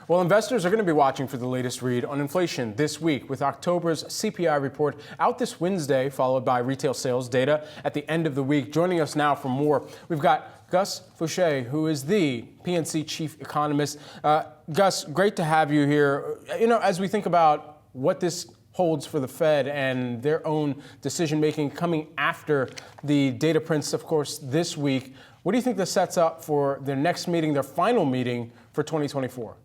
Well, investors are going to be watching for the latest read on inflation this week with October's CPI report out this Wednesday, followed by retail sales data at the end of the week. Joining us now for more, we've got Gus Faucher, who is the PNC chief economist. Gus, great to have you here. You know, as we think about what this holds for the Fed and their own decision making coming after the data prints, of course, this week, what do you think this sets up for their next meeting, their final meeting for 2024?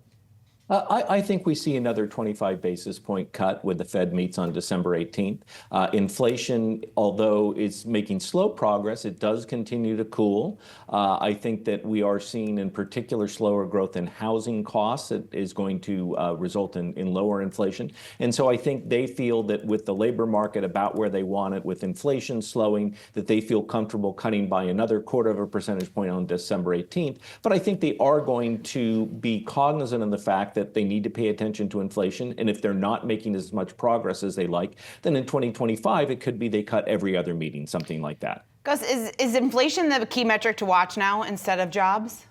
I think we see another 25 basis point cut when the Fed meets on December 18th. Inflation, although is making slow progress, it does continue to cool. I think that we are seeing in particular slower growth in housing costs that is going to result in lower inflation. And so I think they feel that with the labor market about where they want it, with inflation slowing, that they feel comfortable cutting by another 0.25 percentage point on December 18th. But I think they are going to be cognizant of the fact that they need to pay attention to inflation. And if they're not making as much progress as they like, then in 2025, it could be they cut every other meeting, something like that. Gus, is inflation the key metric to watch now instead of jobs?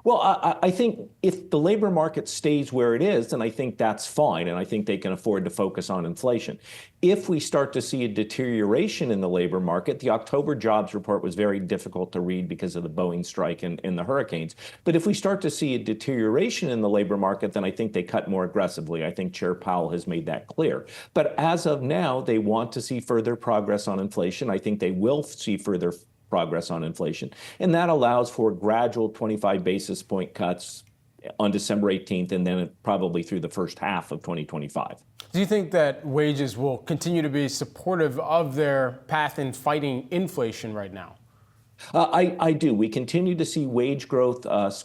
Well, I think if the labor market stays where it is, then I think that's fine, and I think they can afford to focus on inflation. If we start to see a deterioration in the labor market, the October jobs report was very difficult to read because of the Boeing strike and the hurricanes. But if we start to see a deterioration in the labor market, then I think they cut more aggressively. I think Chair Powell has made that clear. But as of now, they want to see further progress on inflation. I think they will see further progress on inflation. And that allows for gradual 25 basis point cuts on December 18th and then probably through the first half of 2025. Do you think that wages will continue to be supportive of their path in fighting inflation right now? I do. We continue to see wage growth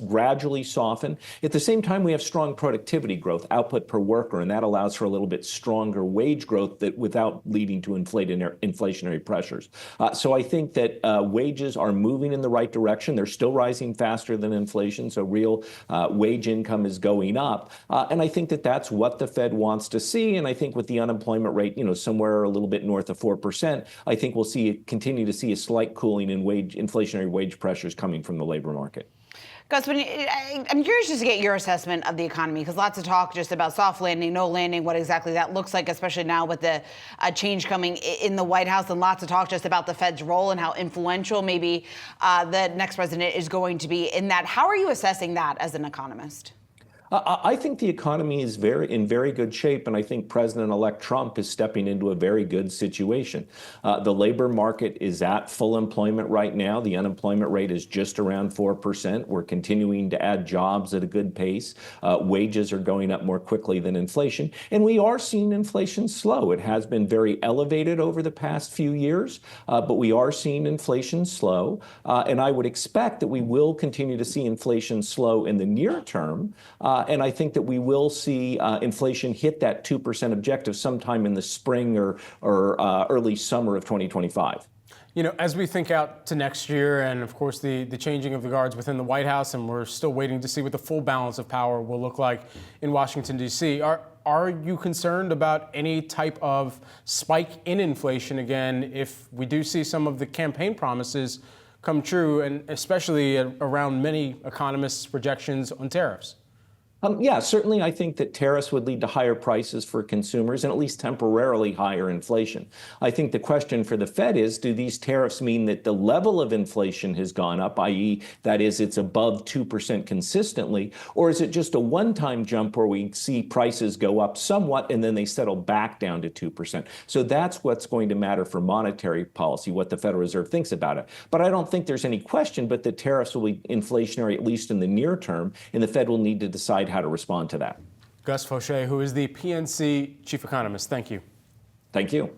gradually soften. At the same time, we have strong productivity growth, output per worker, and that allows for a little bit stronger wage growth that without leading to inflationary pressures. So I think that wages are moving in the right direction. They're still rising faster than inflation, so real wage income is going up. And I think that that's what the Fed wants to see. And I think with the unemployment rate, somewhere a little bit north of 4%, I think we'll continue to see a slight cooling in inflationary wage pressures coming from the labor market. Gus, I'm curious just to get your assessment of the economy, because lots of talk just about soft landing, no landing, what exactly that looks like, especially now with the change coming in the White House, and lots of talk just about the Fed's role and how influential maybe the next president is going to be in that. How are you assessing that as an economist? I think the economy is in very good shape, and I think President-elect Trump is stepping into a very good situation. The labor market is at full employment right now. The unemployment rate is just around 4%. We're continuing to add jobs at a good pace. Wages are going up more quickly than inflation, and we are seeing inflation slow. It has been very elevated over the past few years, but we are seeing inflation slow, and I would expect that we will continue to see inflation slow in the near term. And I think that we will see inflation hit that 2% objective sometime in the spring or early summer of 2025. You know, as we think out to next year and, of course, the changing of the guards within the White House, and we're still waiting to see what the full balance of power will look like in Washington, D.C., are you concerned about any type of spike in inflation again if we do see some of the campaign promises come true, and especially around many economists' projections on tariffs? Yeah, certainly I think that tariffs would lead to higher prices for consumers and at least temporarily higher inflation. I think the question for the Fed is, do these tariffs mean that the level of inflation has gone up, i.e., that is, it's above 2% consistently, or is it just a one-time jump where we see prices go up somewhat and then they settle back down to 2%? So that's what's going to matter for monetary policy, what the Federal Reserve thinks about it. But I don't think there's any question but that tariffs will be inflationary, at least in the near term, and the Fed will need to decide how to respond to that. Gus Faucher, who is the PNC chief economist. Thank you. Thank you.